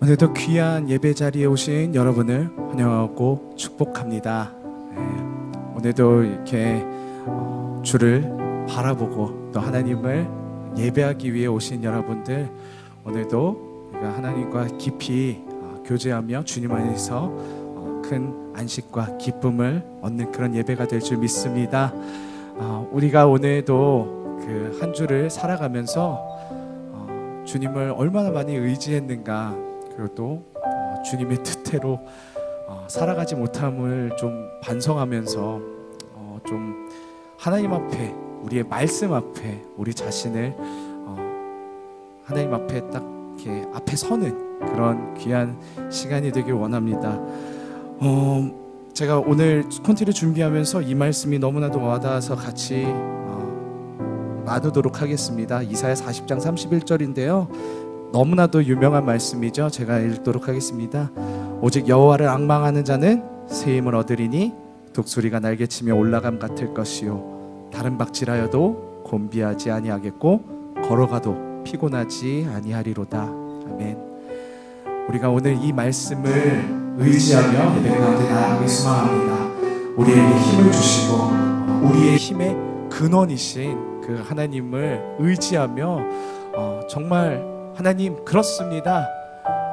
오늘도 귀한 예배 자리에 오신 여러분을 환영하고 축복합니다. 오늘도 이렇게 주를 바라보고 또 하나님을 예배하기 위해 오신 여러분들, 오늘도 우리가 하나님과 깊이 교제하며 주님 안에서 큰 안식과 기쁨을 얻는 그런 예배가 될 줄 믿습니다. 우리가 오늘도 그 한 주를 살아가면서 주님을 얼마나 많이 의지했는가, 그리고 또 주님의 뜻대로 살아가지 못함을 좀 반성하면서 좀 하나님 앞에, 우리의 말씀 앞에 우리 자신을 하나님 앞에 딱 이렇게 앞에 서는 그런 귀한 시간이 되길 원합니다. 제가 오늘 콘티를 준비하면서 이 말씀이 너무나도 와닿아서 같이 나누도록 하겠습니다. 이사야 40장 31절인데요 너무나도 유명한 말씀이죠. 제가 읽도록 하겠습니다. 오직 여호와를 앙망하는 자는 새 힘을 얻으리니 독수리가 날개치며 올라감 같을 것이요 다른 박질하여도 곤비하지 아니하겠고 걸어가도 피곤하지 아니하리로다. 아멘. 우리가 오늘 이 말씀을 의지하며 예배 가운데 나아가기 소망합니다. 우리에게 힘을 주시고 우리의 힘의 근원이신 그 하나님을 의지하며 정말 하나님, 그렇습니다.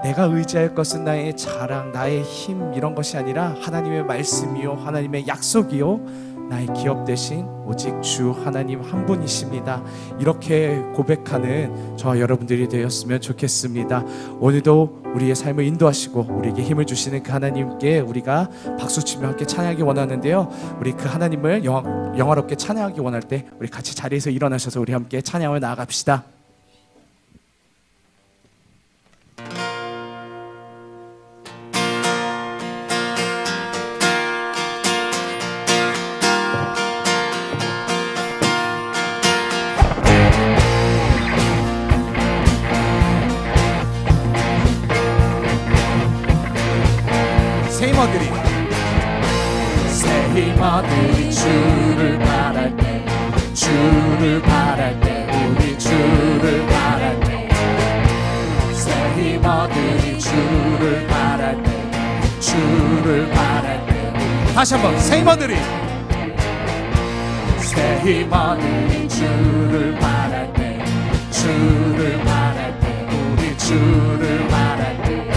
내가 의지할 것은 나의 자랑, 나의 힘 이런 것이 아니라 하나님의 말씀이요 하나님의 약속이요 나의 기업 대신 오직 주 하나님 한 분이십니다. 이렇게 고백하는 저와 여러분들이 되었으면 좋겠습니다. 오늘도 우리의 삶을 인도하시고 우리에게 힘을 주시는 그 하나님께 우리가 박수치며 함께 찬양하기 원하는데요, 우리 그 하나님을 영화롭게 찬양하기 원할 때 우리 같이 자리에서 일어나셔서 우리 함께 찬양을 나아갑시다. 새 힘어들이 주를 바랄 때, 주를 바랄 때, 우리 주를 바랄 때, 새 힘어들이 주를 바랄 때, 주를 바랄 때, 다시 한번 새 힘어들이 주를 바랄 때, 주를 바랄 때, 우리 주를 바랄 때,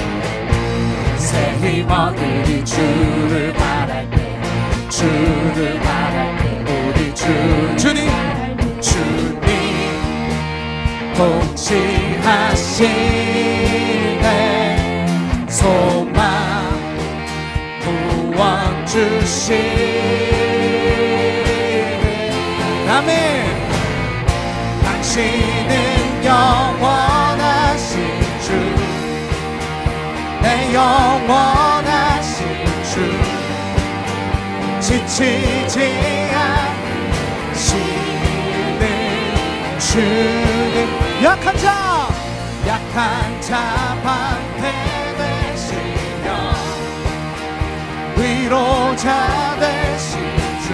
새 힘어들이 주를 바랄 때, 주를 바랄 때, 우리 주님 통치하시네 소망 구원 주시네. 아멘. 당신은 영원하신 주, 내 영원하신 주, 지치지 않으시는 주님. 약한 자 방패 되시며 위로자 되신 주,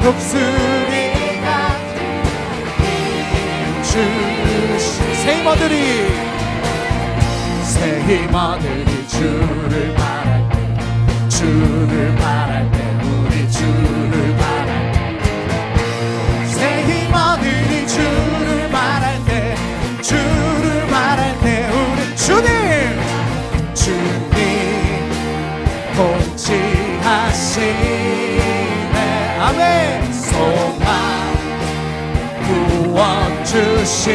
독수리 같은 힘 주신 새 힘어들이 주를 바랄 때, 주를 바랄 때, 우리 주를 바랄 때, 새 힘어들이 주를 바랄 때, 주를 바랄 때, 우리 주님 통치하시네. 아멘. 소망 구원 주시.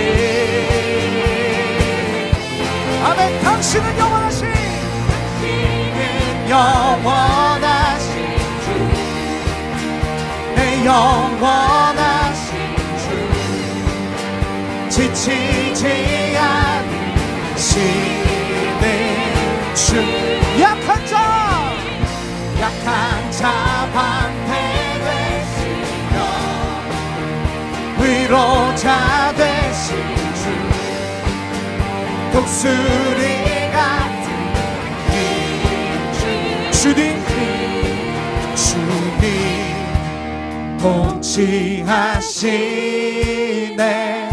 아멘. 당신은 영원하신 주, 내 영원하신 주, 지치지 않으시는 주. 약한 자 방패 되시며 위로자 되신 주, 독수리 같은 힘 주님 통치하시 내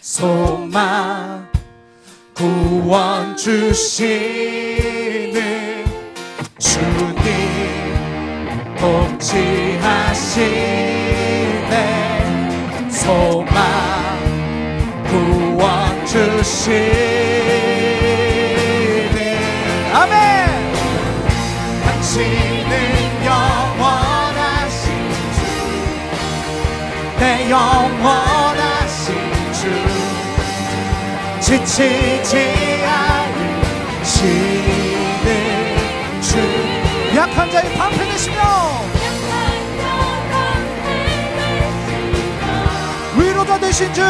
소망 구원 주시는 주님 통치하시네 소망 구원 주시네 아멘. 당신은 영원하신 주 내 영원하신 주 지치지 않으시는 주 약한 자의 방패 되시며 위로가 되신 주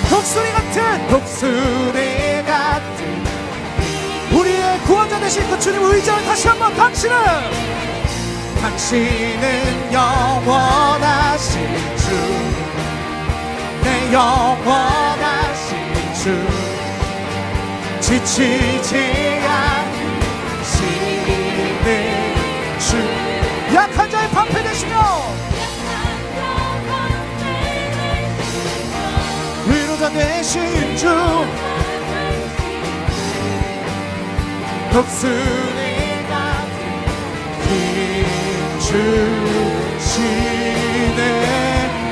독수리 같은 우리의 구원자 되신 그 주님 의지를 다시 한번 당신은 영원하신 주 내 영원하신 주 지치지 않으시는 주 약한 자의 방패 되시며 위로자 되신 주 독수리 같은 힘 주시네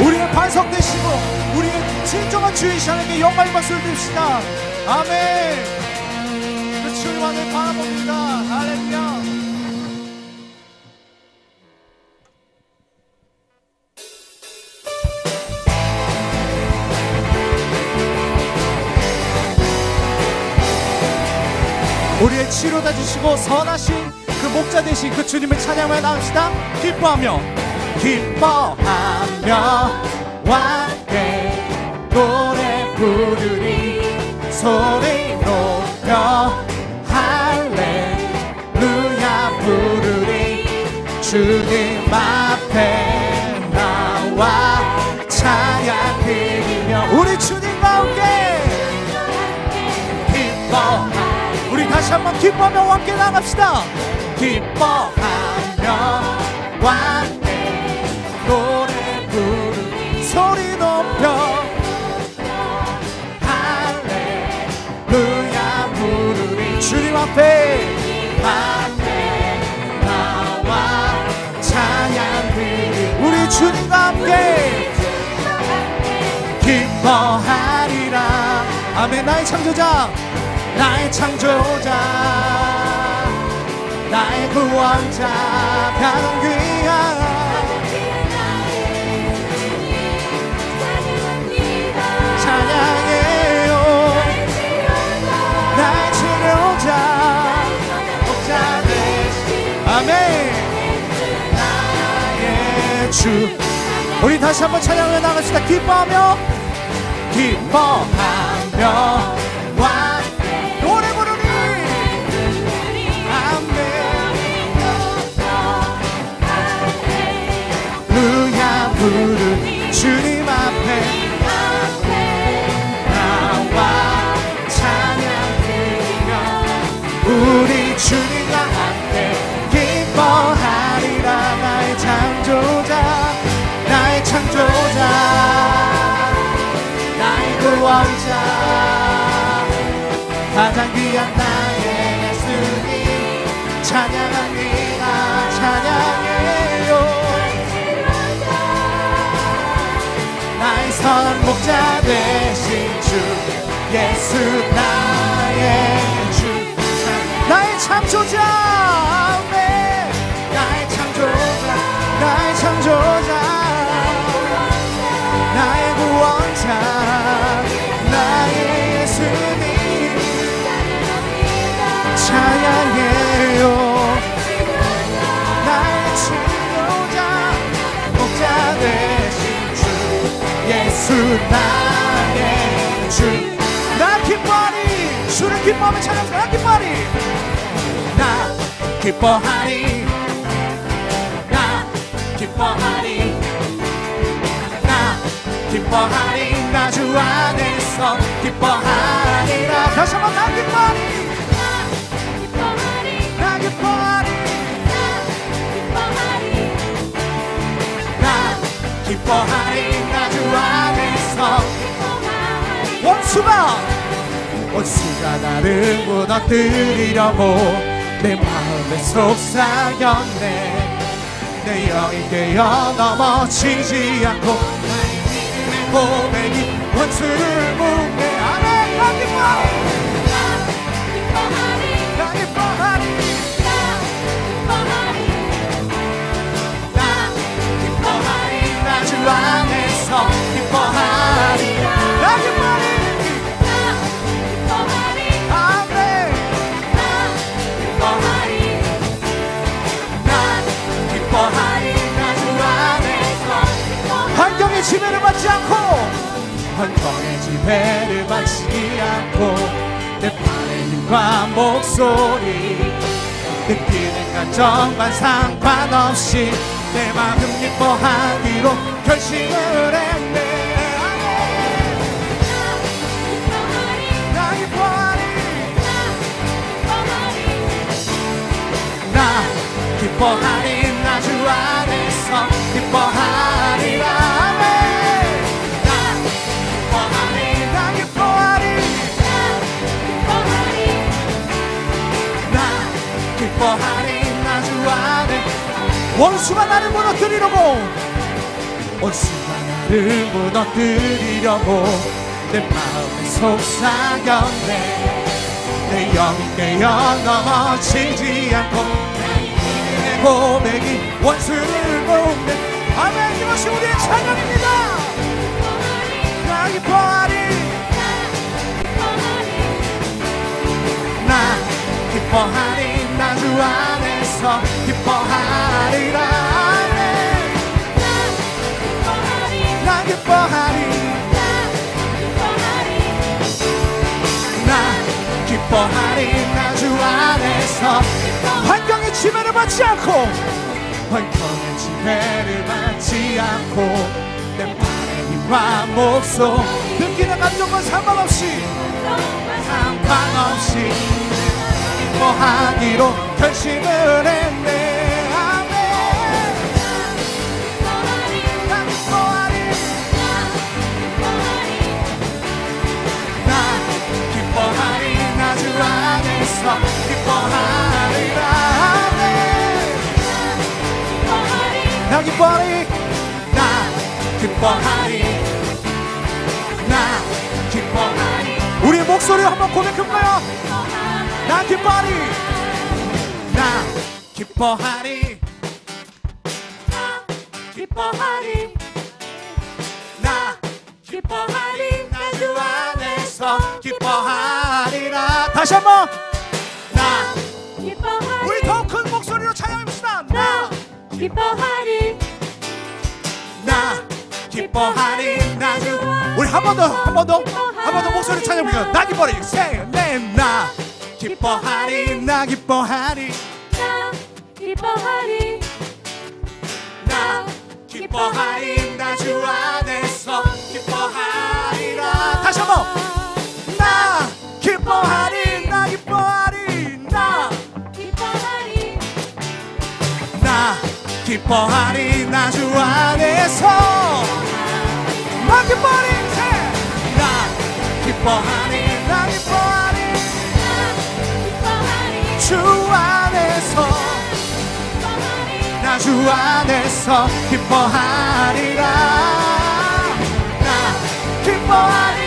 우리의 반석 되시고 우리의 진정한 주이시 하나님께 영광의 박수를 드립시다. 아멘. 그 주님만을 바라봅니다. 할렐루야. 우리의 치료다 주시고 선하신 그 목자 되신 그 주님을 찬양하며 나갑시다. 기뻐하며 함께 노래 부르리 소리 높여 할렐루야 부르리 주님 앞에 나와 찬양 드리며 우리 주님과 함께 우리 다시 한번 기뻐하며 함께 나갑시다. 기뻐하며 함께 노래 부르리 소리 높여 할렐루야 부르리 주님 앞에 나와 찬양 드리리 우리 주님과 함께 기뻐하리라. 아멘. 나의 창조자 나의 구원자 가장 귀한 찬양해요 나의 치료자 목자 되신 아멘 나의 주 우리 다시 한번 찬양해 나갑시다. 기뻐하며 노래 부르리 할렐루야 부르리 주님 앞에 나와 찬양 드리며 우리 주님과 함께 기뻐하리라. 나의 창조자 나의 구원자 가장 귀한 나의 예수님 찬양합니다. 찬양해요 나의 선한 목자 되신 주 예수 나의 주 나의 창조자 아멘 나의 창조자 나의 구원자 나의 예수님 찬양해요 나의 치료자 목자 되신 주 예수 나의 주 나 기뻐하리 주를 기뻐하며 찬양하며 나 기뻐하리 나 주 안에서 기뻐하리라. 다시 한번 나 기뻐하리 기뻐하리 나 주 안에서. 원수가 나를 무너뜨리려고 내 마음에 속삭였네. 내 영이 깨어 넘어지지 않고 나의 믿음의 고백이 원수를 묵네. 아멘. 나 기뻐하리 나 기뻐하리 나 기뻐하리 나 주 안에서 기뻐하리 나 기뻐하리 아멘. 나 기뻐하리 나 주 안에서. 환경의 지배를 받지 않고 환경의 지배를 받지 않고 내 팔의 힘과 목소리 느끼는 감정과 상관없이 내 마음 기뻐하기로 결심을 했네. 나 기뻐하리 나 기뻐하리 나 주 안에서 기뻐하리라. 아멘. 나 기뻐하리 나 기뻐하리 나 주 안에. 원수가 나를 무너뜨리려고 내 마음에 속삭였네. 내 영이 깨어 넘어지지 않고 내 고백이 원수를 묵네. 아멘. 이것이 우리의 찬양입니다. 나 기뻐하리 나 기뻐하리 나 주 안에서 기뻐하리라. 아멘. 나 기뻐하리 나 기뻐하리 나 주 안에서. 환경의 지배를 받지 않고 내 팔의 힘과 목소 느끼는 감정과 상관없이 기뻐하기로 결심을 했네. 아멘. 나 기뻐하리 나 기뻐하리 나 주 안에서 기뻐하리라. 아멘. 나 기뻐하리 나 기뻐하리. 우리의 목소리로 한번 고백해볼까요? 나 기뻐하리 나 기뻐하리 나 주 안에서 기뻐하리라. 다시 한번 나 기뻐하리. 우리 더 큰 목소리로 찬양해봅시다. 나 기뻐하리 나 주. 우리 한 번 더 목소리 찬양해볼게요. 나 기뻐하리. Say your name. 나 기뻐하리 나 기뻐하리 나 주 안에서 기뻐하리라. 다시 한번 나 기뻐하리 나 기뻐하리 나 주 안에서 나 기뻐하리 나 기뻐하리 주 안에서 나 주 안에서 기뻐하리라. 나 기뻐하리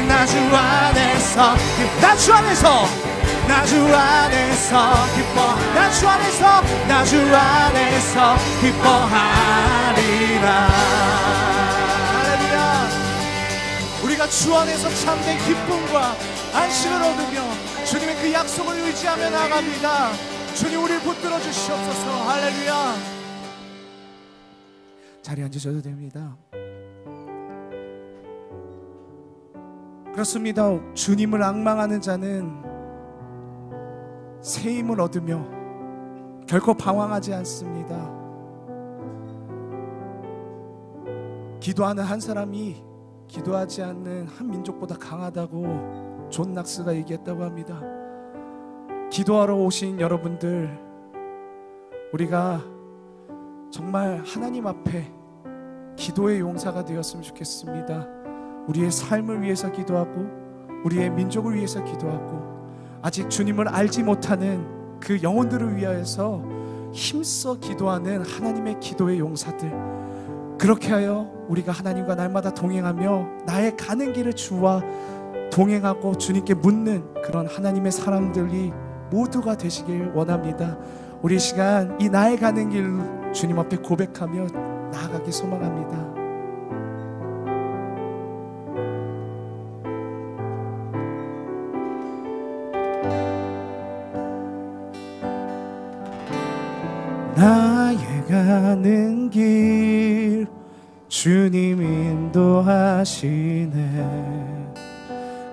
나 주 안에서 나 주 안에서 기뻐. 나 주 안에서 기뻐하리라. 할렐루야. 우리가 주 안에서 참된 기쁨과 안식을 얻으며 주님의 그 약속을 의지하며 나갑니다. 주님 우리를 붙들어 주시옵소서. 할렐루야. 자리에 앉으셔도 됩니다. 그렇습니다. 주님을 앙망하는 자는 새 힘을 얻으며 결코 방황하지 않습니다. 기도하는 한 사람이 기도하지 않는 한 민족보다 강하다고 존 낙스가 얘기했다고 합니다. 기도하러 오신 여러분들, 우리가 정말 하나님 앞에 기도의 용사가 되었으면 좋겠습니다. 우리의 삶을 위해서 기도하고 우리의 민족을 위해서 기도하고 아직 주님을 알지 못하는 그 영혼들을 위하여서 힘써 기도하는 하나님의 기도의 용사들, 그렇게 하여 우리가 하나님과 날마다 동행하며 나의 가는 길을 주와 동행하고 주님께 묻는 그런 하나님의 사람들이 모두가 되시길 원합니다. 우리 시간 이 나의 가는 길 주님 앞에 고백하며 나아가기 소망합니다. 나의 가는 길 주님 인도하시네.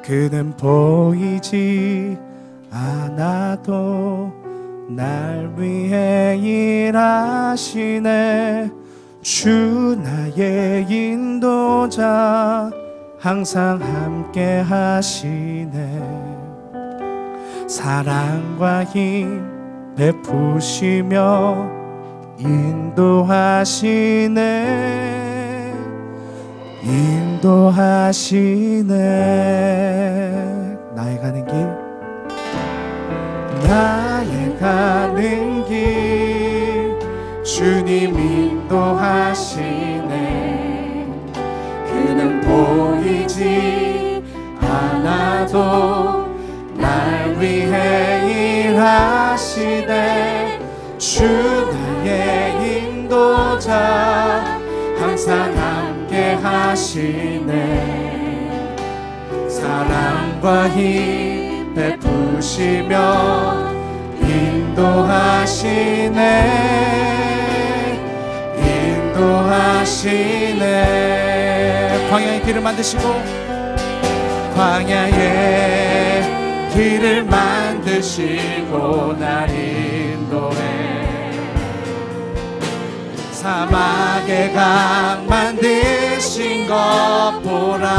그는 보이지 않아도 날 위해 일하시네. 주 나의 인도자 항상 함께 하시네. 사랑과 힘 베푸시며 인도하시네. 인도하시네. 나의 가는 길, 나의 가는 길 주님 인도하시네. 그는 보이지 않아도 날 위해 일하시네. 주 나의 인도자 항상 함께 하시네. 사랑과 힘 베푸시며 인도하시네. 인도하시네. 광야의 길을 만드시고 광야의 길을 만드시고 날 인도해. 사막의 강 만드신 것 보라.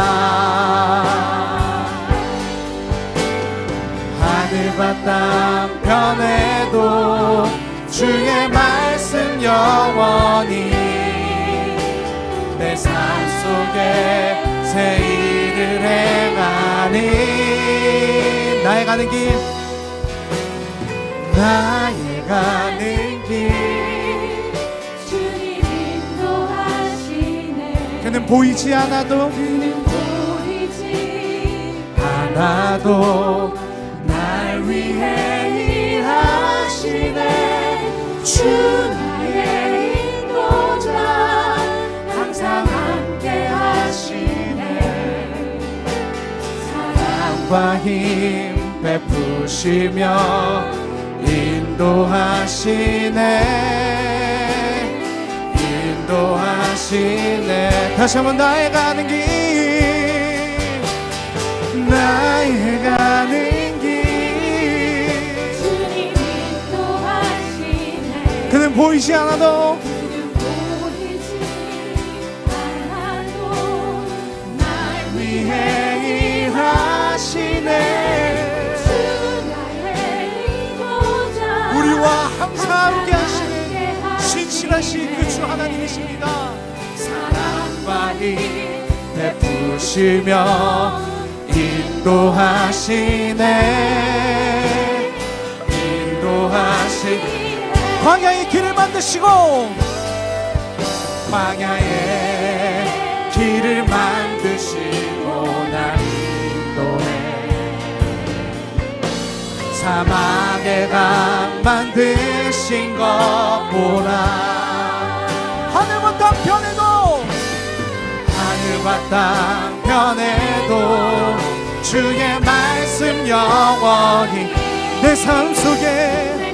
하늘과 땅 변해도 주의 말씀 영원히 내 삶 속에 새 일을 행하니. 나의 가는 길, 나의 가는 길 주님 인도하시네. 그는 보이지 않아도 날 위해 일하시네. 주 나의 인도자 항상 함께 하시네. 사랑과 힘 베푸시며 인도하시네. 인도하시네. 다시 한번 나의 가는 길, 나의 가는 길 주님 인도하시네. 그는 보이지 않아도 날 위해 일하시네. 주 나의 인도자 우리와 항상 함께 하시는 신실하신 그 주 하나님이십니다. 사랑과 힘 베푸시며 인도하시네. 인도하시네. 광야의 길을 만드시고 광야의 길을 만드시고 날 인도해. 사막의 강 만드신 것 보라. 하늘과 땅 변해도 하늘과 땅 변해도 주의 말씀 영원히 내 삶 속에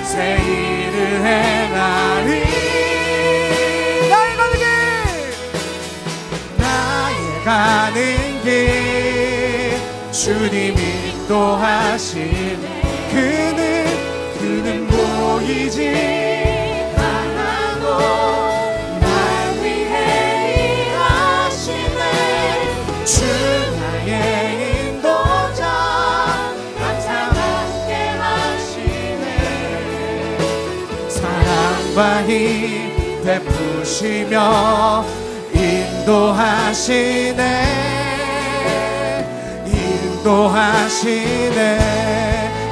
새 일을 행하리. 나의 가는 길, 나의 가는 길 주님 인도하시네. 그는 보이지 주 나의 인도자 항상 능력과 힘 베푸시며 인도하시네.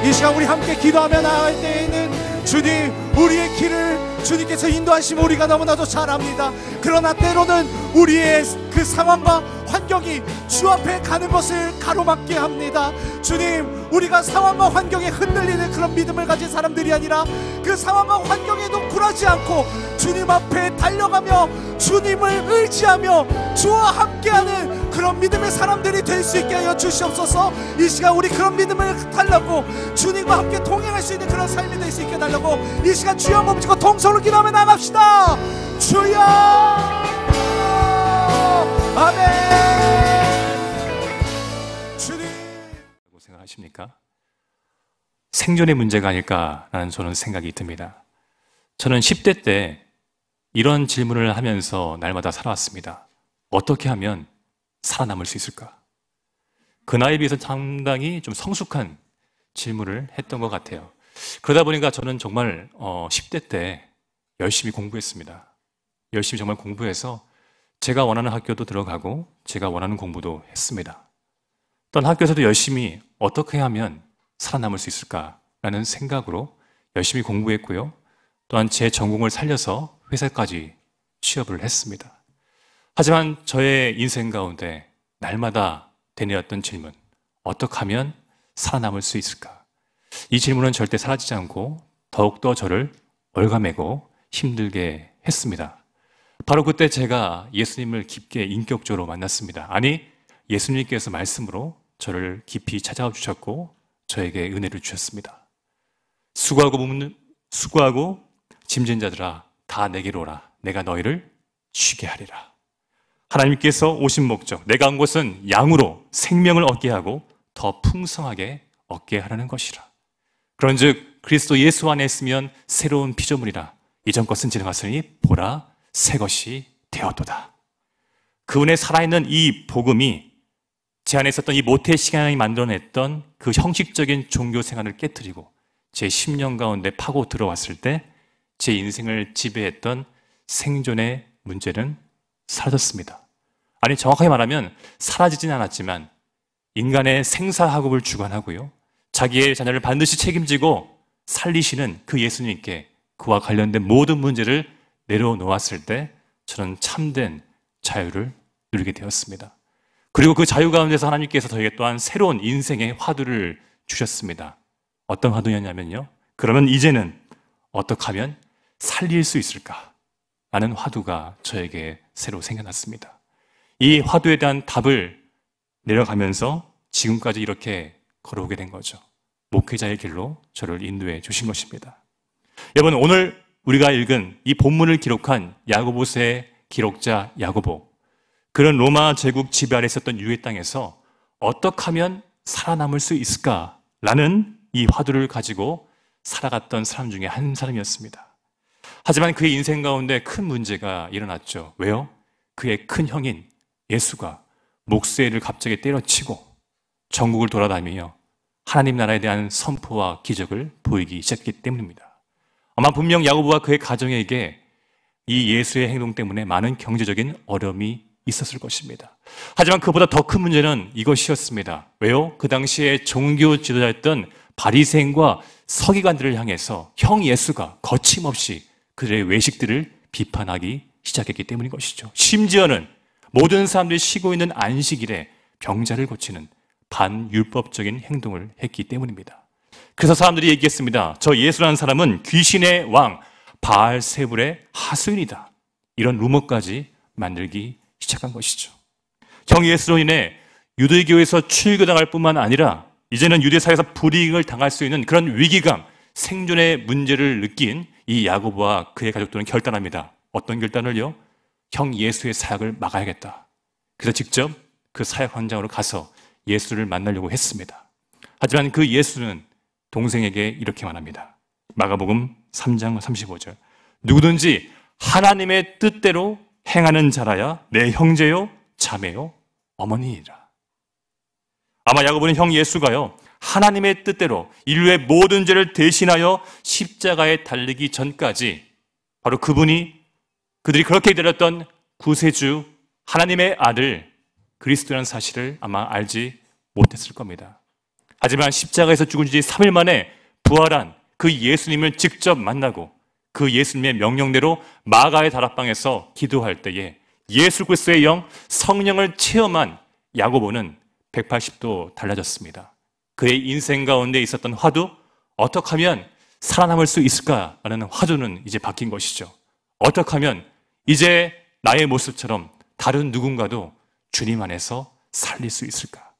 이 시간 우리 함께 기도하며 나아갈 때에는 주님, 우리의 길을 주님께서 인도하시면 우리가 너무나도 잘 압니다. 그러나 때로는 우리의 그 상황과 환경이 주 앞에 가는 것을 가로막게 합니다. 주님, 우리가 상황과 환경에 흔들리는 그런 믿음을 가진 사람들이 아니라 그 상황과 환경에도 굴하지 않고 주님 앞에 달려가며 주님을 의지하며 주와 함께하는 그런 믿음의 사람들이 될 수 있게 하여 주시옵소서. 이 시간 우리 그런 믿음을 달라고 주님과 함께 동행할 수 있는 그런 삶이 될 수 있게 달라고 이 시간 주여 몸짓고 동서로 기도하며 나갑시다. 주여. 아멘. 주님. 생각하십니까? 생존의 문제가 아닐까라는 저는 생각이 듭니다. 저는 10대 때 이런 질문을 하면서 날마다 살아왔습니다. 어떻게 하면 살아남을 수 있을까? 그 나이에 비해서 상당히 좀 성숙한 질문을 했던 것 같아요. 그러다 보니까 저는 정말 10대 때 열심히 공부했습니다. 열심히 정말 공부해서 제가 원하는 학교도 들어가고 제가 원하는 공부도 했습니다. 또한 학교에서도 열심히 어떻게 하면 살아남을 수 있을까라는 생각으로 열심히 공부했고요. 또한 제 전공을 살려서 회사까지 취업을 했습니다. 하지만 저의 인생 가운데 날마다 되뇌었던 질문, 어떻게 하면 살아남을 수 있을까? 이 질문은 절대 사라지지 않고 더욱더 저를 올가매고 힘들게 했습니다. 바로 그때 제가 예수님을 깊게 인격적으로 만났습니다. 아니, 예수님께서 말씀으로 저를 깊이 찾아와 주셨고 저에게 은혜를 주셨습니다. 수고하고 짐진 자들아 다 내게로 오라. 내가 너희를 쉬게 하리라. 하나님께서 오신 목적, 내가 온 것은 양으로 생명을 얻게 하고 더 풍성하게 얻게 하라는 것이라. 그런즉 그리스도 예수 안에 있으면 새로운 피조물이라. 이전 것은 지나갔으니 보라 새 것이 되었도다. 그분의 살아있는 이 복음이 제 안에 있었던 이 모태신앙이 만들어냈던 그 형식적인 종교 생활을 깨뜨리고 제 10년 가운데 파고 들어왔을 때 제 인생을 지배했던 생존의 문제는 사라졌습니다. 아니, 정확하게 말하면 사라지진 않았지만 인간의 생사학업을 주관하고요, 자기의 자녀를 반드시 책임지고 살리시는 그 예수님께 그와 관련된 모든 문제를 내려놓았을 때 저는 참된 자유를 누리게 되었습니다. 그리고 그 자유 가운데서 하나님께서 저에게 또한 새로운 인생의 화두를 주셨습니다. 어떤 화두였냐면요, 그러면 이제는 어떻게 하면 살릴 수 있을까? 라는 화두가 저에게 새로 생겨났습니다. 이 화두에 대한 답을 내려가면서 지금까지 이렇게 걸어오게 된 거죠. 목회자의 길로 저를 인도해 주신 것입니다. 여러분, 오늘 우리가 읽은 이 본문을 기록한 야고보서의 기록자 야고보, 그런 로마 제국 지배 아래 있었던 유대 땅에서 어떻게 하면 살아남을 수 있을까라는 이 화두를 가지고 살아갔던 사람 중에 한 사람이었습니다. 하지만 그의 인생 가운데 큰 문제가 일어났죠. 왜요? 그의 큰 형인 예수가 목쇠를 갑자기 때려치고 전국을 돌아다니며 하나님 나라에 대한 선포와 기적을 보이기 시작했기 때문입니다. 아마 분명 야고보와 그의 가정에게 이 예수의 행동 때문에 많은 경제적인 어려움이 있었을 것입니다. 하지만 그보다 더 큰 문제는 이것이었습니다. 왜요? 그 당시에 종교 지도자였던 바리새인과 서기관들을 향해서 형 예수가 거침없이 그들의 외식들을 비판하기 시작했기 때문인 것이죠. 심지어는 모든 사람들이 쉬고 있는 안식일에 병자를 고치는 반율법적인 행동을 했기 때문입니다. 그래서 사람들이 얘기했습니다. 저 예수라는 사람은 귀신의 왕 바알세불의 하수인이다. 이런 루머까지 만들기 시작한 것이죠. 형 예수로 인해 유대교에서 출교당할 뿐만 아니라 이제는 유대사회에서 불이익을 당할 수 있는 그런 위기감, 생존의 문제를 느낀 이 야고보와 그의 가족들은 결단합니다. 어떤 결단을요? 형 예수의 사역을 막아야겠다. 그래서 직접 그 사역 현장으로 가서 예수를 만나려고 했습니다. 하지만 그 예수는 동생에게 이렇게 말합니다. 마가복음 3장 35절. 누구든지 하나님의 뜻대로 행하는 자라야 내 형제요, 자매요, 어머니이라. 아마 야고보는 형 예수가요, 하나님의 뜻대로 인류의 모든 죄를 대신하여 십자가에 달리기 전까지 바로 그분이 그들이 그렇게 기다렸던 구세주 하나님의 아들 그리스도라는 사실을 아마 알지 못했을 겁니다. 하지만 십자가에서 죽은 지 3일 만에 부활한 그 예수님을 직접 만나고 그 예수님의 명령대로 마가의 다락방에서 기도할 때에 예수 그리스도의 영 성령을 체험한 야고보는 180도 달라졌습니다. 그의 인생 가운데 있었던 화두, 어떻게 하면 살아남을 수 있을까라는 화두는 이제 바뀐 것이죠. 어떻게 하면 이제 나의 모습처럼 다른 누군가도 주님 안에서 살릴 수 있을까?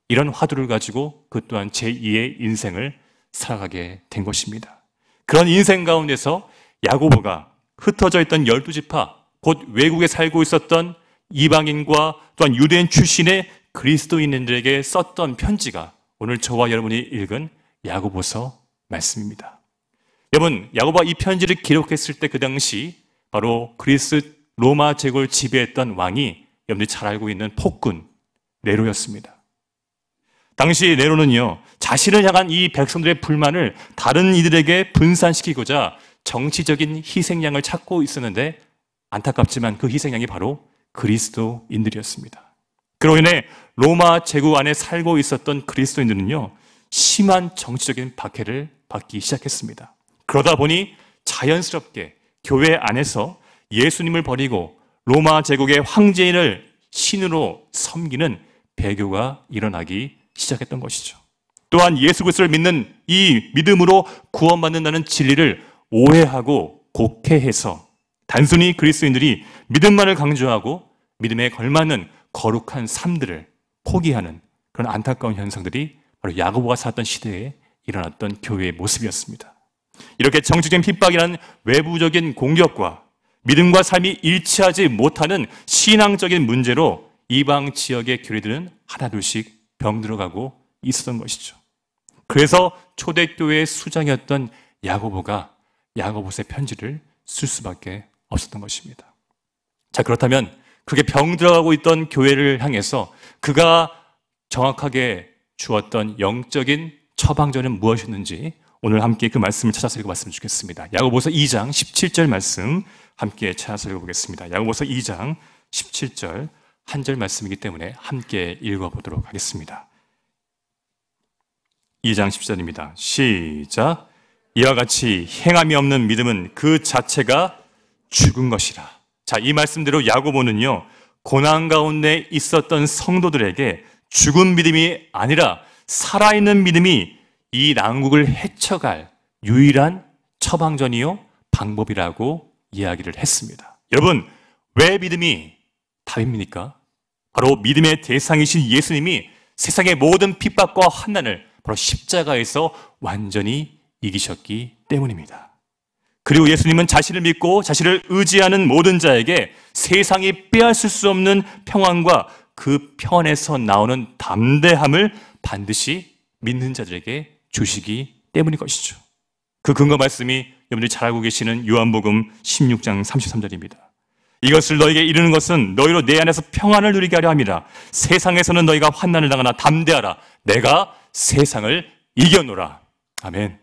이런 화두를 가지고 그 또한 제2의 인생을 살아가게 된 것입니다. 그런 인생 가운데서 야고보가 흩어져 있던 12지파, 곧 외국에 살고 있었던 이방인과 또한 유대인 출신의 그리스도인들에게 썼던 편지가 오늘 저와 여러분이 읽은 야고보서 말씀입니다. 여러분, 야고보가 이 편지를 기록했을 때 그 당시 바로 그리스 로마 제국을 지배했던 왕이 여러분들이 잘 알고 있는 폭군 네로였습니다. 당시 네로는요, 자신을 향한 이 백성들의 불만을 다른 이들에게 분산시키고자 정치적인 희생양을 찾고 있었는데 안타깝지만 그 희생양이 바로 그리스도인들이었습니다. 그로 인해 로마 제국 안에 살고 있었던 그리스도인들은요, 심한 정치적인 박해를 받기 시작했습니다. 그러다 보니 자연스럽게 교회 안에서 예수님을 버리고 로마 제국의 황제인을 신으로 섬기는 배교가 일어나기 시작했던 것이죠. 또한 예수 그리스도를 믿는 이 믿음으로 구원받는다는 진리를 오해하고 곡해해서 단순히 그리스도인들이 믿음만을 강조하고 믿음에 걸맞는 거룩한 삶들을 포기하는 그런 안타까운 현상들이 바로 야고보가 살았던 시대에 일어났던 교회의 모습이었습니다. 이렇게 정치적인 핍박이라는 외부적인 공격과 믿음과 삶이 일치하지 못하는 신앙적인 문제로 이방 지역의 교회들은 하나둘씩 병들어가고 있었던 것이죠. 그래서 초대교회의 수장이었던 야고보가 야고보서의 편지를 쓸 수밖에 없었던 것입니다. 자, 그렇다면 그렇게 병들어가고 있던 교회를 향해서 그가 정확하게 주었던 영적인 처방전은 무엇이었는지 오늘 함께 그 말씀을 찾아서 읽어봤으면 좋겠습니다. 야고보서 2장 17절 말씀 함께 찾아서 읽어보겠습니다. 야고보서 2장 17절 한 절 말씀이기 때문에 함께 읽어보도록 하겠습니다. 2장 10절입니다. 시작. 이와 같이 행함이 없는 믿음은 그 자체가 죽은 것이라. 자, 이 말씀대로 야고보는요, 고난 가운데 있었던 성도들에게 죽은 믿음이 아니라 살아있는 믿음이 이 난국을 헤쳐갈 유일한 처방전이요 방법이라고 이야기를 했습니다. 여러분, 왜 믿음이 답입니까? 바로 믿음의 대상이신 예수님이 세상의 모든 핍박과 환난을 바로 십자가에서 완전히 이기셨기 때문입니다. 그리고 예수님은 자신을 믿고 자신을 의지하는 모든 자에게 세상이 빼앗을 수 없는 평안과 그 평안에서 나오는 담대함을 반드시 믿는 자들에게 주시기 때문인 것이죠. 그 근거 말씀이 여러분들이 잘 알고 계시는 요한복음 16장 33절입니다. 이것을 너에게 이르는 것은 너희로 내 안에서 평안을 누리게 하려 함이라. 세상에서는 너희가 환난을 당하나 담대하라. 내가 세상을 이겨노라. 아멘.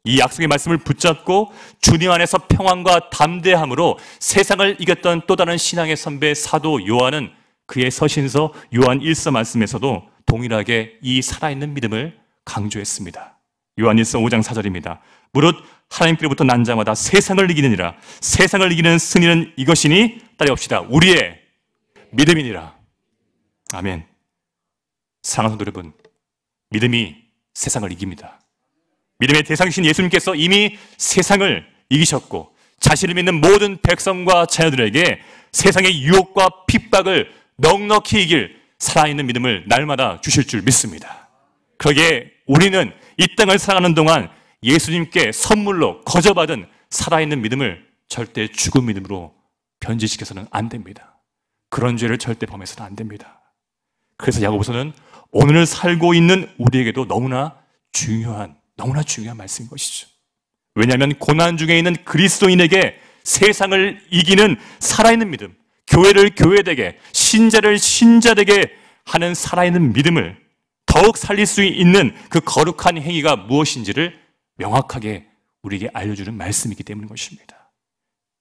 이 약속의 말씀을 붙잡고 주님 안에서 평안과 담대함으로 세상을 이겼던 또 다른 신앙의 선배 사도 요한은 그의 서신서 요한 1서 말씀에서도 동일하게 이 살아있는 믿음을 강조했습니다. 요한 1서 5장 4절입니다. 무릇 하나님께로부터 난 자마다 세상을 이기느니라. 세상을 이기는 승리는 이것이니 따라옵시다. 우리의 믿음이니라. 아멘. 사랑하는 성도 여러분, 믿음이 세상을 이깁니다. 믿음의 대상이신 예수님께서 이미 세상을 이기셨고 자신을 믿는 모든 백성과 자녀들에게 세상의 유혹과 핍박을 넉넉히 이길 살아있는 믿음을 날마다 주실 줄 믿습니다. 그러기에 우리는 이 땅을 살아가는 동안 예수님께 선물로 거저받은 살아있는 믿음을 절대 죽은 믿음으로 변질시켜서는 안 됩니다. 그런 죄를 절대 범해서는 안 됩니다. 그래서 야고보서는 오늘 살고 있는 우리에게도 너무나 중요한 말씀인 것이죠. 왜냐하면 고난 중에 있는 그리스도인에게 세상을 이기는 살아있는 믿음, 교회를 교회되게, 신자를 신자되게 하는 살아있는 믿음을 더욱 살릴 수 있는 그 거룩한 행위가 무엇인지를 명확하게 우리에게 알려주는 말씀이기 때문인 것입니다.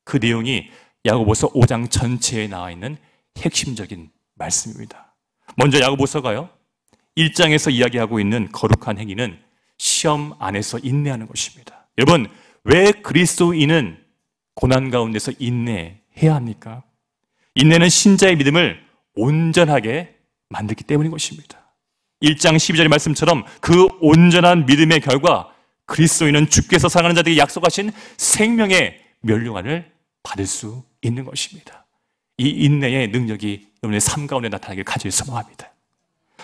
그 내용이 야고보서 5장 전체에 나와 있는 핵심적인 말씀입니다. 먼저 야고보서가요, 1장에서 이야기하고 있는 거룩한 행위는 시험 안에서 인내하는 것입니다. 여러분, 왜 그리스도인은 고난 가운데서 인내해야 합니까? 인내는 신자의 믿음을 온전하게 만들기 때문인 것입니다. 1장 12절의 말씀처럼 그 온전한 믿음의 결과 그리스도인은 주께서 사랑하는 자들에게 약속하신 생명의 면류관을 받을 수 있는 것입니다. 이 인내의 능력이 여러분의 삶 가운데 나타나길 간절히 소망합니다.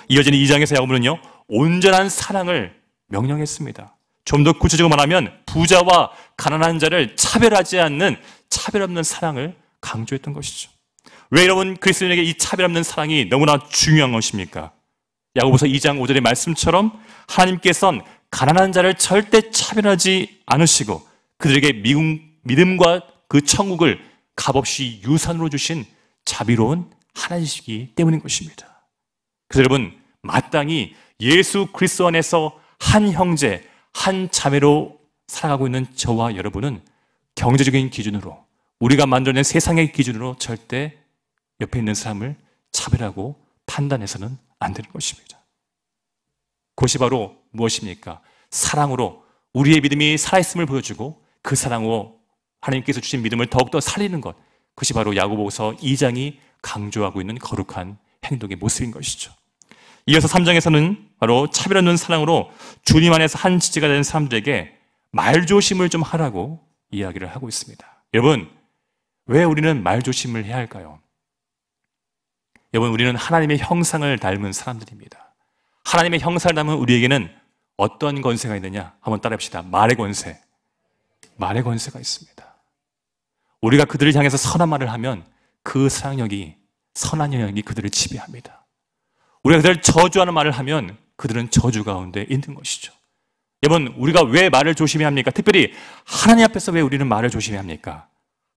이어지는 2장에서 야고보는요, 온전한 사랑을 명령했습니다. 좀 더 구체적으로 말하면 부자와 가난한 자를 차별하지 않는 차별 없는 사랑을 강조했던 것이죠. 왜 여러분 그리스도인에게 이 차별 없는 사랑이 너무나 중요한 것입니까? 야고보서 2장 5절의 말씀처럼 하나님께서는 가난한 자를 절대 차별하지 않으시고 그들에게 믿음과 그 천국을 값없이 유산으로 주신 자비로운 하나님이시기 때문인 것입니다. 그래서 여러분, 마땅히 예수 그리스도 안에서 한 형제, 한 자매로 살아가고 있는 저와 여러분은 경제적인 기준으로, 우리가 만들어낸 세상의 기준으로 절대 옆에 있는 사람을 차별하고 판단해서는 안 되는 것입니다. 그것이 바로 무엇입니까? 사랑으로 우리의 믿음이 살아있음을 보여주고 그 사랑으로 하나님께서 주신 믿음을 더욱더 살리는 것, 그것이 바로 야고보서 2장이 강조하고 있는 거룩한 행동의 모습인 것이죠. 이어서 3장에서는 바로 차별 없는 사랑으로 주님 안에서 한 지체가 된 사람들에게 말조심을 좀 하라고 이야기를 하고 있습니다. 여러분, 왜 우리는 말조심을 해야 할까요? 여러분, 우리는 하나님의 형상을 닮은 사람들입니다. 하나님의 형상을 닮은 우리에게는 어떤 권세가 있느냐? 한번 따라합시다. 말의 권세. 말의 권세가 있습니다. 우리가 그들을 향해서 선한 말을 하면 그 사랑력이, 선한 영향이 그들을 지배합니다. 우리가 그들을 저주하는 말을 하면 그들은 저주 가운데 있는 것이죠. 여러분, 우리가 왜 말을 조심해야 합니까? 특별히 하나님 앞에서 왜 우리는 말을 조심해야 합니까?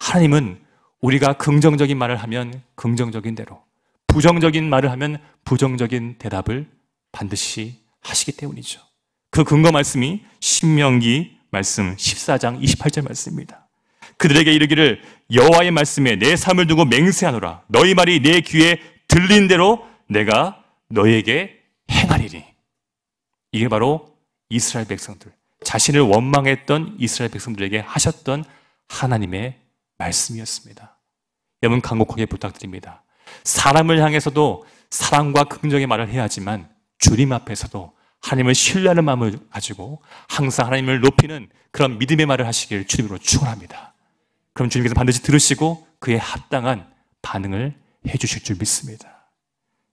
하나님은 우리가 긍정적인 말을 하면 긍정적인 대로, 부정적인 말을 하면 부정적인 대답을 반드시 하시기 때문이죠. 그 근거 말씀이 신명기 말씀 14장 28절 말씀입니다. 그들에게 이르기를 여호와의 말씀에 내 삶을 두고 맹세하노라. 너희 말이 내 귀에 들린 대로 내가 너희에게 행하리니. 이게 바로 이스라엘 백성들, 자신을 원망했던 이스라엘 백성들에게 하셨던 하나님의 말씀이었습니다. 여러분, 간곡하게 부탁드립니다. 사람을 향해서도 사랑과 긍정의 말을 해야 하지만 주님 앞에서도 하나님을 신뢰하는 마음을 가지고 항상 하나님을 높이는 그런 믿음의 말을 하시길 주님으로 축원합니다. 그럼 주님께서 반드시 들으시고 그에 합당한 반응을 해주실 줄 믿습니다.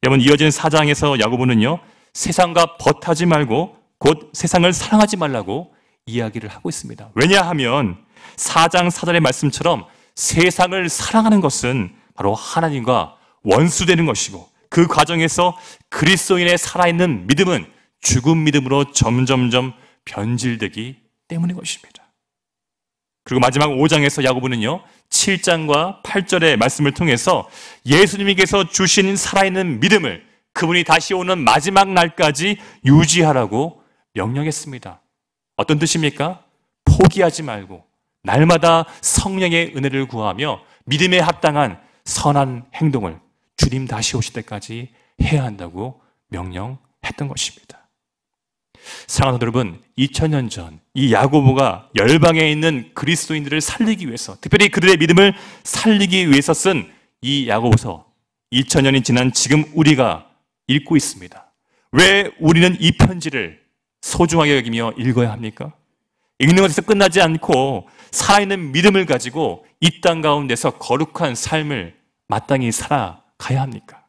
여러분, 이어지는 4장에서 야고보는요, 세상과 벗하지 말고 곧 세상을 사랑하지 말라고 이야기를 하고 있습니다. 왜냐하면 4장 4절의 말씀처럼 세상을 사랑하는 것은 바로 하나님과 원수되는 것이고 그 과정에서 그리스도인의 살아있는 믿음은 죽은 믿음으로 점점점 변질되기 때문인 것입니다. 그리고 마지막 5장에서 야고보는요, 7장과 8절의 말씀을 통해서 예수님께서 주신 살아있는 믿음을 그분이 다시 오는 마지막 날까지 유지하라고 명령했습니다. 어떤 뜻입니까? 포기하지 말고 날마다 성령의 은혜를 구하며 믿음에 합당한 선한 행동을 주님 다시 오실 때까지 해야 한다고 명령했던 것입니다. 사랑하는 여러분, 2000년 전 이 야고보가 열방에 있는 그리스도인들을 살리기 위해서, 특별히 그들의 믿음을 살리기 위해서 쓴 이 야고보서, 2000년이 지난 지금 우리가 읽고 있습니다. 왜 우리는 이 편지를 소중하게 여기며 읽어야 합니까? 읽는 것에서 끝나지 않고 살아있는 믿음을 가지고 이 땅 가운데서 거룩한 삶을 마땅히 살아가야 합니까?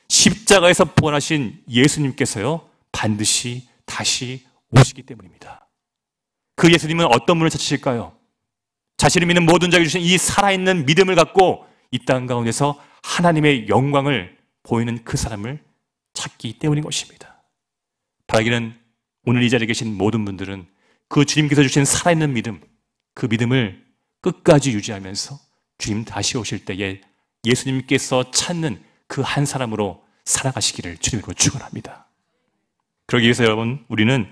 십자가에서 부활하신 예수님께서요, 반드시 다시 오시기 때문입니다. 그 예수님은 어떤 분을 찾으실까요? 자신을 믿는 모든 자에게 주신 이 살아있는 믿음을 갖고 이 땅 가운데서 하나님의 영광을 보이는 그 사람을 찾기 때문인 것입니다. 바라기는 오늘 이 자리에 계신 모든 분들은 그 주님께서 주신 살아있는 믿음, 그 믿음을 끝까지 유지하면서 주님 다시 오실 때에 예수님께서 찾는 그 한 사람으로 살아가시기를 주님으로 축원합니다. 그러기 위해서 여러분, 우리는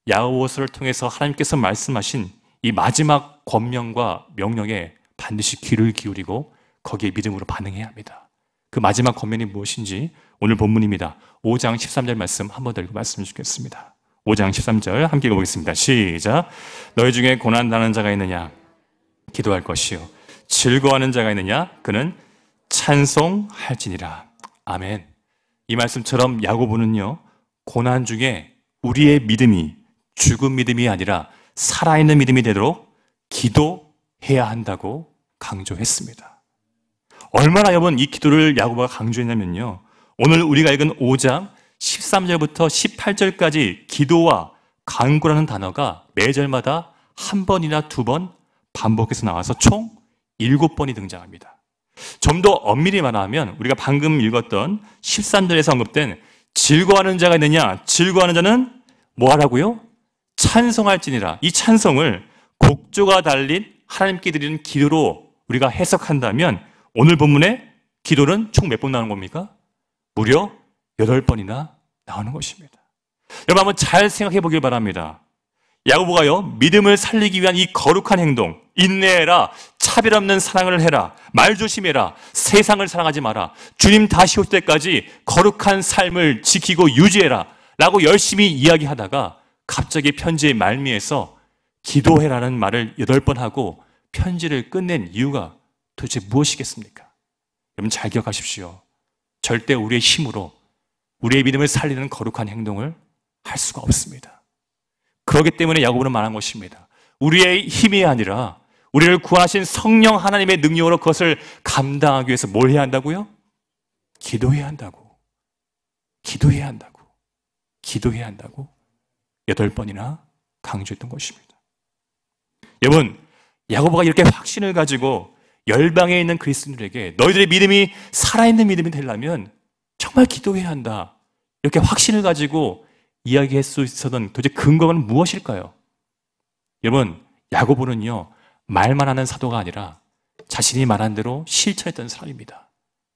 야고보서를 통해서 하나님께서 말씀하신 이 마지막 권명과 명령에 반드시 귀를 기울이고 거기에 믿음으로 반응해야 합니다. 그 마지막 권면이 무엇인지 오늘 본문입니다. 5장 13절 말씀 한 번 더 읽고 말씀을 주겠습니다. 5장 13절 함께 읽어보겠습니다. 시작. 너희 중에 고난당하는 자가 있느냐? 기도할 것이요. 즐거워하는 자가 있느냐? 그는 찬송할지니라. 아멘. 이 말씀처럼 야고보는요, 고난 중에 우리의 믿음이 죽은 믿음이 아니라 살아있는 믿음이 되도록 기도해야 한다고 강조했습니다. 얼마나 여러분 이 기도를 야고보가 강조했냐면요, 오늘 우리가 읽은 5장 13절부터 18절까지 기도와 간구라는 단어가 매절마다 한 번이나 두 번 반복해서 나와서 총 7번이 등장합니다. 좀 더 엄밀히 말하면 우리가 방금 읽었던 13절에서 언급된 즐거워하는 자가 있느냐? 즐거워하는 자는 뭐 하라고요? 찬송할지니라. 이 찬송을 곡조가 달린 하나님께 드리는 기도로 우리가 해석한다면 오늘 본문의 기도는 총 몇 번 나오는 겁니까? 무려 8번이나 나오는 것입니다. 여러분 한번 잘 생각해 보길 바랍니다. 야고보가요, 믿음을 살리기 위한 이 거룩한 행동, 인내해라, 차별 없는 사랑을 해라, 말 조심해라, 세상을 사랑하지 마라, 주님 다시 올 때까지 거룩한 삶을 지키고 유지해라 라고 열심히 이야기하다가 갑자기 편지의 말미에서 기도해라는 말을 8번 하고 편지를 끝낸 이유가 도대체 무엇이겠습니까? 여러분 잘 기억하십시오. 절대 우리의 힘으로 우리의 믿음을 살리는 거룩한 행동을 할 수가 없습니다. 그렇기 때문에 야고보는 말한 것입니다. 우리의 힘이 아니라 우리를 구하신 성령 하나님의 능력으로 그것을 감당하기 위해서 뭘 해야 한다고요? 기도해야 한다고. 기도해야 한다고. 기도해야 한다고 8번이나 강조했던 것입니다. 여러분, 야고보가 이렇게 확신을 가지고 열방에 있는 그리스도인들에게 너희들의 믿음이 살아있는 믿음이 되려면 정말 기도해야 한다, 이렇게 확신을 가지고 이야기할 수 있었던 도대체 근거는 무엇일까요? 여러분, 야고보는요, 말만 하는 사도가 아니라 자신이 말한 대로 실천했던 사람입니다.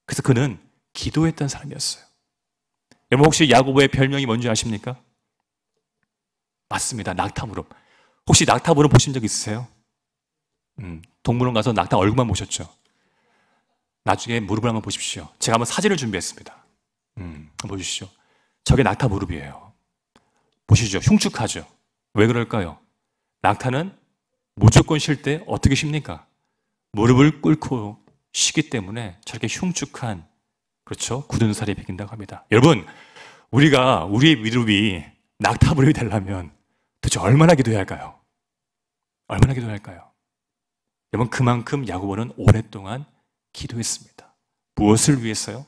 그래서 그는 기도했던 사람이었어요. 여러분 혹시 야고보의 별명이 뭔지 아십니까? 맞습니다. 낙타무릎. 혹시 낙타무릎 보신 적 있으세요? 동물원 가서 낙타 얼굴만 보셨죠? 나중에 무릎을 한번 보십시오. 제가 한번 사진을 준비했습니다. 한번 보시죠. 저게 낙타 무릎이에요. 보시죠. 흉측하죠? 왜 그럴까요? 낙타는 무조건 쉴 때 어떻게 쉽니까? 무릎을 꿇고 쉬기 때문에 저렇게 흉측한, 그렇죠? 굳은 살이 베긴다고 합니다. 여러분, 우리의 무릎이 낙타 무릎이 되려면 도대체 얼마나 기도해야 할까요? 얼마나 기도해야 할까요? 여러분, 그만큼 야고보는 오랫동안 기도했습니다. 무엇을 위해서요?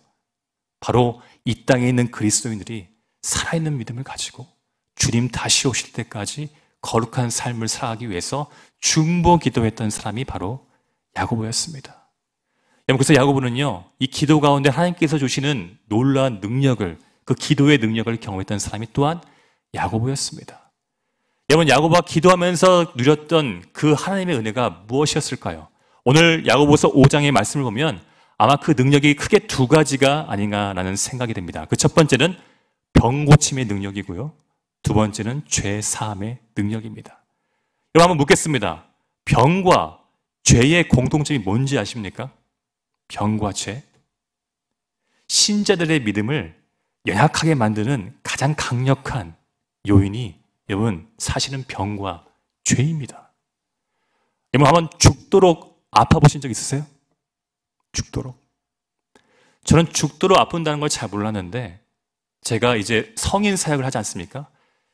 바로 이 땅에 있는 그리스도인들이 살아있는 믿음을 가지고 주님 다시 오실 때까지 거룩한 삶을 살아가기 위해서 중보 기도했던 사람이 바로 야고보였습니다. 여러분, 그래서 야고보는요, 이 기도 가운데 하나님께서 주시는 놀라운 능력을, 그 기도의 능력을 경험했던 사람이 또한 야고보였습니다. 여러분, 야고보가 기도하면서 누렸던 그 하나님의 은혜가 무엇이었을까요? 오늘 야고보서 5장의 말씀을 보면 아마 그 능력이 크게 두 가지가 아닌가라는 생각이 듭니다. 그 첫 번째는 병 고침의 능력이고요, 두 번째는 죄 사함의 능력입니다. 여러분 한번 묻겠습니다. 병과 죄의 공통점이 뭔지 아십니까? 병과 죄. 신자들의 믿음을 연약하게 만드는 가장 강력한 요인이 여러분 사실은 병과 죄입니다. 여러분 한번 죽도록 아파보신 적 있으세요? 죽도록. 저는 죽도록 아픈다는 걸 잘 몰랐는데 제가 이제 성인 사역을 하지 않습니까?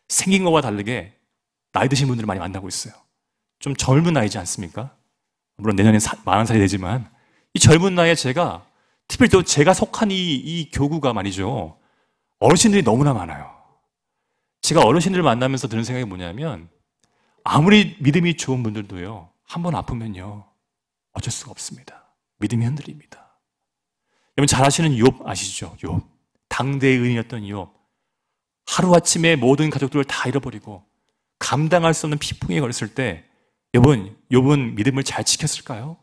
생긴 것과 다르게 나이 드신 분들을 많이 만나고 있어요. 좀 젊은 나이지 않습니까? 물론 내년에 40살이 되지만 이 젊은 나이에 제가 특별히 또 제가 속한 이 교구가 말이죠, 어르신들이 너무나 많아요. 제가 어르신들을 만나면서 드는 생각이 뭐냐면 아무리 믿음이 좋은 분들도요, 한번 아프면요 어쩔 수가 없습니다. 믿음이 흔들립니다. 여러분 잘 아시는 욥 아시죠? 욥. 당대의 의인이었던 욥. 하루아침에 모든 가족들을 다 잃어버리고 감당할 수 없는 피풍에 걸렸을 때 여러분, 욥은 믿음을 잘 지켰을까요?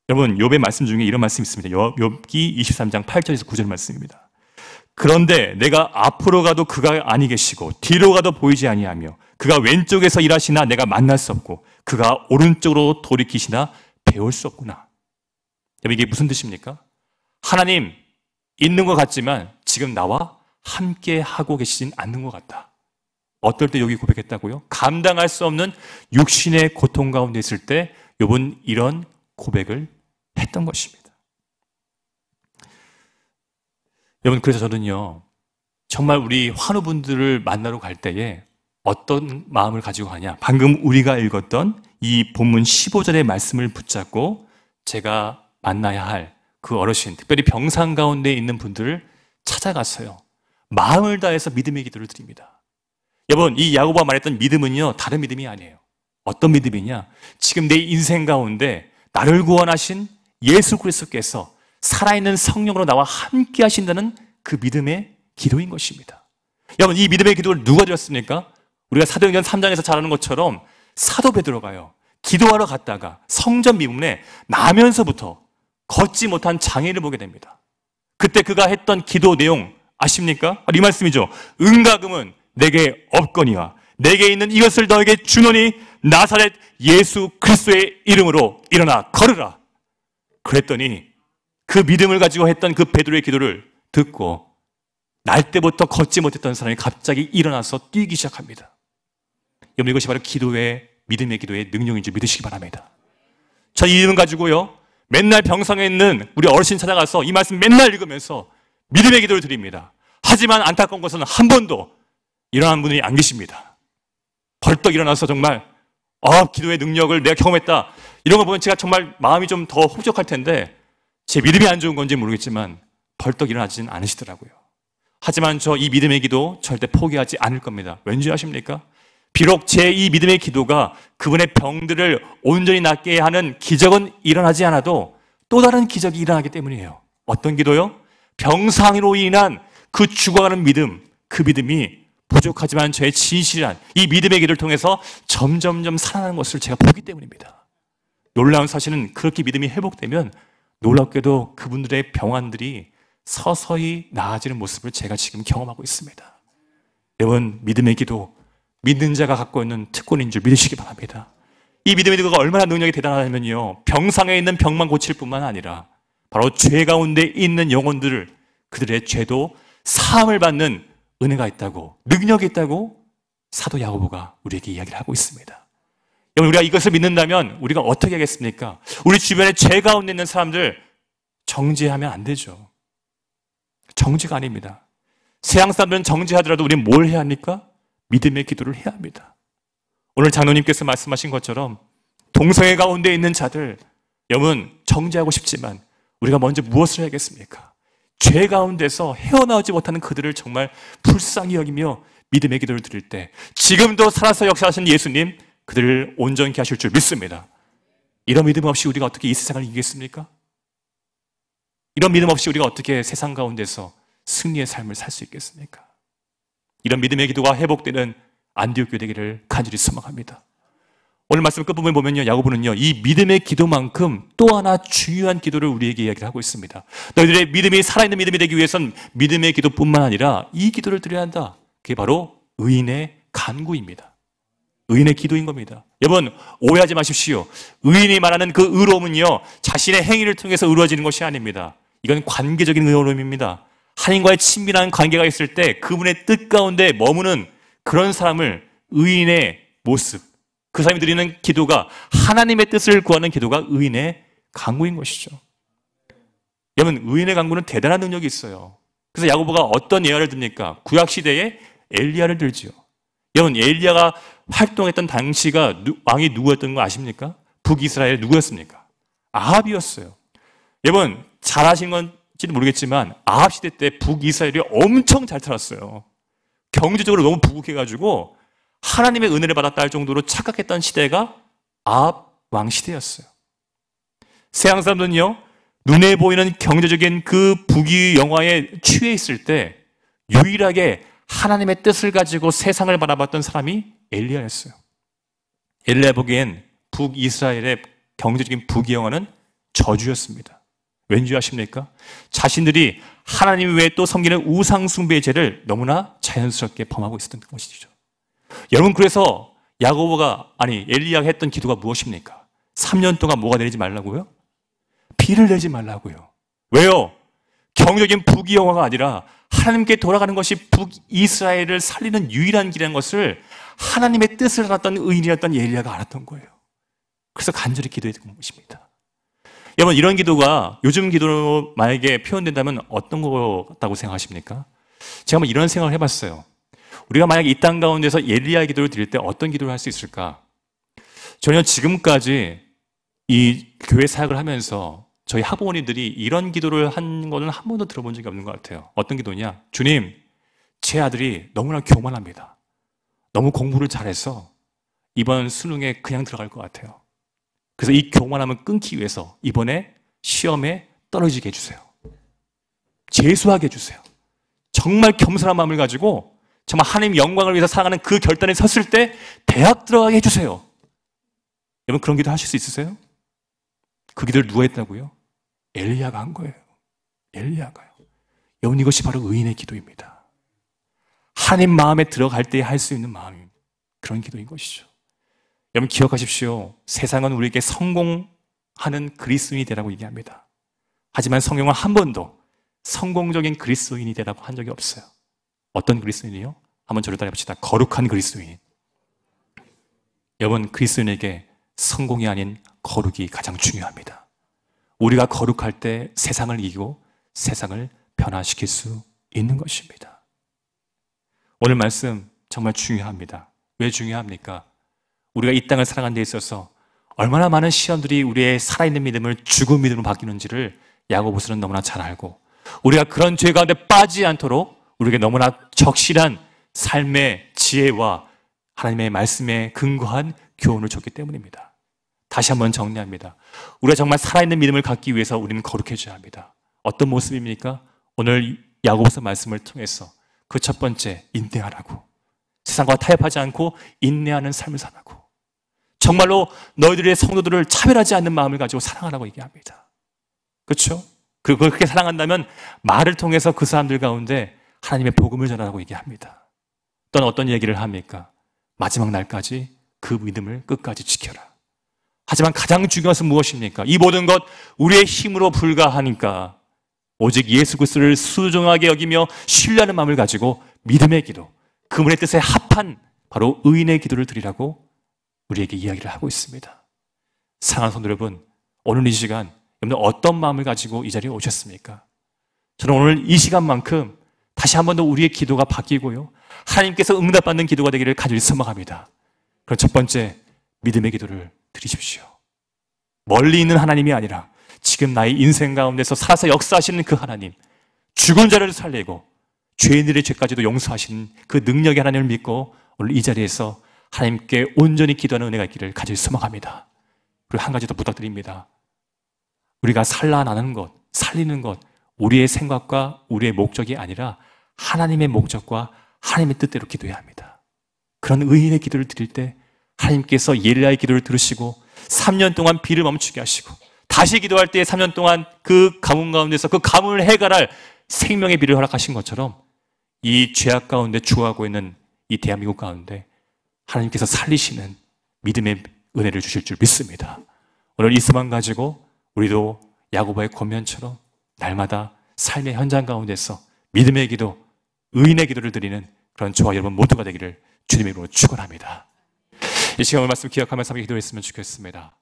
여러분, 욥의 말씀 중에 이런 말씀이 있습니다. 욥기 23장 8절에서 9절 말씀입니다. 그런데 내가 앞으로 가도 그가 아니 계시고 뒤로 가도 보이지 아니하며 그가 왼쪽에서 일하시나 내가 만날 수 없고 그가 오른쪽으로 돌이키시나 배울 수 없구나. 여러분, 이게 무슨 뜻입니까? 하나님 있는 것 같지만 지금 나와 함께 하고 계시진 않는 것 같다. 어떨 때 여기 고백했다고요? 감당할 수 없는 육신의 고통 가운데 있을 때 욥은 이런 고백을 했던 것입니다. 여러분, 그래서 저는요, 정말 우리 환우분들을 만나러 갈 때에 어떤 마음을 가지고 가냐? 방금 우리가 읽었던 이 본문 15절의 말씀을 붙잡고 제가 만나야 할 그 어르신, 특별히 병상 가운데 있는 분들을 찾아갔어요. 마음을 다해서 믿음의 기도를 드립니다. 여러분, 이 야고보가 말했던 믿음은요, 다른 믿음이 아니에요. 어떤 믿음이냐? 지금 내 인생 가운데 나를 구원하신 예수 그리스도께서 살아있는 성령으로 나와 함께 하신다는 그 믿음의 기도인 것입니다. 여러분, 이 믿음의 기도를 누가 드렸습니까? 우리가 사도행전 3장에서 잘 아는 것처럼 사도 베드로가요, 기도하러 갔다가 성전 미문에 나면서부터 걷지 못한 장애를 보게 됩니다. 그때 그가 했던 기도 내용 아십니까? 이 말씀이죠. 은과 금은 내게 없거니와 내게 있는 이것을 너에게 주노니 나사렛 예수 그리스도의 이름으로 일어나 걸으라. 그랬더니 그 믿음을 가지고 했던 그 베드로의 기도를 듣고 날 때부터 걷지 못했던 사람이 갑자기 일어나서 뛰기 시작합니다. 여러분, 이것이 바로 기도의, 믿음의 기도의 능력인 줄 믿으시기 바랍니다. 전 이 이름 가지고요, 맨날 병상에 있는 우리 어르신 찾아가서 이 말씀 맨날 읽으면서 믿음의 기도를 드립니다. 하지만 안타까운 것은 한 번도 일어난 분이 안 계십니다. 벌떡 일어나서 정말 기도의 능력을 내가 경험했다, 이런 거 보면 제가 정말 마음이 좀 더 흡족할 텐데 제 믿음이 안 좋은 건지 모르겠지만 벌떡 일어나지는 않으시더라고요. 하지만 저 이 믿음의 기도 절대 포기하지 않을 겁니다. 왠지 아십니까? 비록 제 이 믿음의 기도가 그분의 병들을 온전히 낫게 하는 기적은 일어나지 않아도 또 다른 기적이 일어나기 때문이에요. 어떤 기도요? 병상으로 인한 그 죽어가는 믿음, 그 믿음이 부족하지만 저의 진실한 이 믿음의 기도를 통해서 점점점 살아나는 것을 제가 보기 때문입니다. 놀라운 사실은 그렇게 믿음이 회복되면 놀랍게도 그분들의 병환들이 서서히 나아지는 모습을 제가 지금 경험하고 있습니다. 여러분, 믿음의 기도, 믿는 자가 갖고 있는 특권인 줄 믿으시기 바랍니다. 이 믿음의 기도가 얼마나 능력이 대단하냐면요, 병상에 있는 병만 고칠 뿐만 아니라 바로 죄 가운데 있는 영혼들을, 그들의 죄도 사함을 받는 은혜가 있다고, 능력이 있다고 사도 야고보가 우리에게 이야기를 하고 있습니다. 여러분, 우리가 이것을 믿는다면 우리가 어떻게 하겠습니까? 우리 주변에 죄 가운데 있는 사람들 정죄하면 안 되죠. 정죄가 아닙니다. 세상 사람들은 정죄하더라도 우리는 뭘 해야 합니까? 믿음의 기도를 해야 합니다. 오늘 장로님께서 말씀하신 것처럼 동성애 가운데 있는 자들, 여러분, 정죄하고 싶지만 우리가 먼저 무엇을 해야겠습니까? 죄 가운데서 헤어나오지 못하는 그들을 정말 불쌍히 여기며 믿음의 기도를 드릴 때 지금도 살아서 역사하시는 예수님, 그들을 온전케 하실 줄 믿습니다. 이런 믿음 없이 우리가 어떻게 이 세상을 이기겠습니까? 이런 믿음 없이 우리가 어떻게 세상 가운데서 승리의 삶을 살 수 있겠습니까? 이런 믿음의 기도가 회복되는 안디옥 교회 되기를 간절히 소망합니다. 오늘 말씀 끝부분에 보면요, 야고보는요, 이 믿음의 기도만큼 또 하나 중요한 기도를 우리에게 이야기를 하고 있습니다. 너희들의 믿음이 살아있는 믿음이 되기 위해선 믿음의 기도뿐만 아니라 이 기도를 드려야 한다. 그게 바로 의인의 간구입니다. 의인의 기도인 겁니다. 여러분, 오해하지 마십시오. 의인이 말하는 그 의로움은요, 자신의 행위를 통해서 이루어지는 것이 아닙니다. 이건 관계적인 의로움입니다. 하나님과의 친밀한 관계가 있을 때 그분의 뜻 가운데 머무는 그런 사람을 의인의 모습, 그 사람이 드리는 기도가, 하나님의 뜻을 구하는 기도가 의인의 간구인 것이죠. 여러분, 의인의 간구는 대단한 능력이 있어요. 그래서 야고보가 어떤 예화를 듭니까? 구약시대에 엘리야를 들지요. 여러분, 엘리야가 활동했던 당시가 왕이 누구였던 거 아십니까? 북이스라엘 누구였습니까? 아합이었어요. 여러분, 잘 아시는 건지는 모르겠지만 아합 시대 때 북이스라엘이 엄청 잘 살았어요. 경제적으로 너무 부국해가지고 하나님의 은혜를 받았다 할 정도로 착각했던 시대가 아합 왕 시대였어요. 세상 사람들은요, 눈에 보이는 경제적인 그 부귀 영화에 취해 있을 때 유일하게 하나님의 뜻을 가지고 세상을 바라봤던 사람이 엘리야였어요. 엘리야 보기엔 북이스라엘의 경제적인 부귀 영화는 저주였습니다. 왠지 아십니까? 자신들이 하나님 외에 또 섬기는 우상 숭배의 죄를 너무나 자연스럽게 범하고 있었던 것이죠. 여러분, 그래서 야고보가, 엘리야가 했던 기도가 무엇입니까? 3년 동안 뭐가 내리지 말라고요? 비를 내리지 말라고요. 왜요? 경제적인 부귀영화가 아니라 하나님께 돌아가는 것이 북이스라엘을 살리는 유일한 길이라는 것을 하나님의 뜻을 알았던 의인이었던 엘리야가 알았던 거예요. 그래서 간절히 기도했던 것입니다. 여러분, 이런 기도가 요즘 기도로 만약에 표현된다면 어떤 것 같다고 생각하십니까? 제가 한번 이런 생각을 해봤어요. 우리가 만약에 이 땅 가운데서 엘리야의 기도를 드릴 때 어떤 기도를 할 수 있을까? 저는 지금까지 이 교회 사역을 하면서 저희 학부모님들이 이런 기도를 한 거는 한 번도 들어본 적이 없는 것 같아요. 어떤 기도냐? 주님, 제 아들이 너무나 교만합니다. 너무 공부를 잘해서 이번 수능에 그냥 들어갈 것 같아요. 그래서 이 교만함을 끊기 위해서 이번에 시험에 떨어지게 해주세요. 재수하게 해주세요. 정말 겸손한 마음을 가지고 정말 하나님 영광을 위해서 살아가는 그 결단에 섰을 때 대학 들어가게 해주세요. 여러분, 그런 기도 하실 수 있으세요? 그 기도를 누가 했다고요? 엘리야가 한 거예요. 엘리야가요. 여러분, 이것이 바로 의인의 기도입니다. 하나님 마음에 들어갈 때 할 수 있는 마음입니다. 그런 기도인 것이죠. 여러분, 기억하십시오. 세상은 우리에게 성공하는 그리스도인이 되라고 얘기합니다. 하지만 성경은 한 번도 성공적인 그리스도인이 되라고 한 적이 없어요. 어떤 그리스도인이요? 한번 저를 따라해봅시다. 거룩한 그리스도인. 여러분, 그리스도인에게 성공이 아닌 거룩이 가장 중요합니다. 우리가 거룩할 때 세상을 이기고 세상을 변화시킬 수 있는 것입니다. 오늘 말씀 정말 중요합니다. 왜 중요합니까? 우리가 이 땅을 살아가는 데 있어서 얼마나 많은 시험들이 우리의 살아있는 믿음을 죽은 믿음으로 바뀌는지를 야고보서는 너무나 잘 알고, 우리가 그런 죄 가운데 빠지지 않도록 우리에게 너무나 적실한 삶의 지혜와 하나님의 말씀에 근거한 교훈을 줬기 때문입니다. 다시 한번 정리합니다. 우리가 정말 살아있는 믿음을 갖기 위해서 우리는 거룩해져야 합니다. 어떤 모습입니까? 오늘 야고보서 말씀을 통해서 그 첫 번째, 인내하라고. 세상과 타협하지 않고 인내하는 삶을 살라고. 정말로 너희들의 성도들을 차별하지 않는 마음을 가지고 사랑하라고 얘기합니다. 그렇죠? 그리고 그렇게 사랑한다면 말을 통해서 그 사람들 가운데 하나님의 복음을 전하라고 얘기합니다. 또는 어떤 얘기를 합니까? 마지막 날까지 그 믿음을 끝까지 지켜라. 하지만 가장 중요한 것은 무엇입니까? 이 모든 것 우리의 힘으로 불가하니까 오직 예수 그리스도를 수종하게 여기며 신뢰하는 마음을 가지고 믿음의 기도, 그분의 뜻에 합한 바로 의인의 기도를 드리라고 우리에게 이야기를 하고 있습니다. 사랑하는 성도 여러분, 오늘 이 시간 여러분 어떤 마음을 가지고 이 자리에 오셨습니까? 저는 오늘 이 시간만큼 다시 한 번 더 우리의 기도가 바뀌고요, 하나님께서 응답받는 기도가 되기를 간절히 소망합니다. 그럼 첫 번째, 믿음의 기도를 드리십시오. 멀리 있는 하나님이 아니라 지금 나의 인생 가운데서 살아서 역사하시는 그 하나님, 죽은 자를 살리고 죄인들의 죄까지도 용서하시는 그 능력의 하나님을 믿고 오늘 이 자리에서 하나님께 온전히 기도하는 은혜가 있기를 간절히 소망합니다. 그리고 한 가지 더 부탁드립니다. 우리가 살아나는 것, 살리는 것, 우리의 생각과 우리의 목적이 아니라 하나님의 목적과 하나님의 뜻대로 기도해야 합니다. 그런 의인의 기도를 드릴 때 하나님께서 엘리야의 기도를 들으시고 3년 동안 비를 멈추게 하시고 다시 기도할 때 3년 동안 그 가뭄 가운데서 그 가뭄을 해결할 생명의 비를 허락하신 것처럼 이 죄악 가운데 주하고 있는 이 대한민국 가운데 하나님께서 살리시는 믿음의 은혜를 주실 줄 믿습니다. 오늘 이 소망 가지고 우리도 야고보의 권면처럼 날마다 삶의 현장 가운데서 믿음의 기도, 의인의 기도를 드리는 그런 저와 여러분 모두가 되기를 주님의 이름으로 축원합니다. 이 시간 오늘 말씀 기억하면서 함께 기도했으면 좋겠습니다.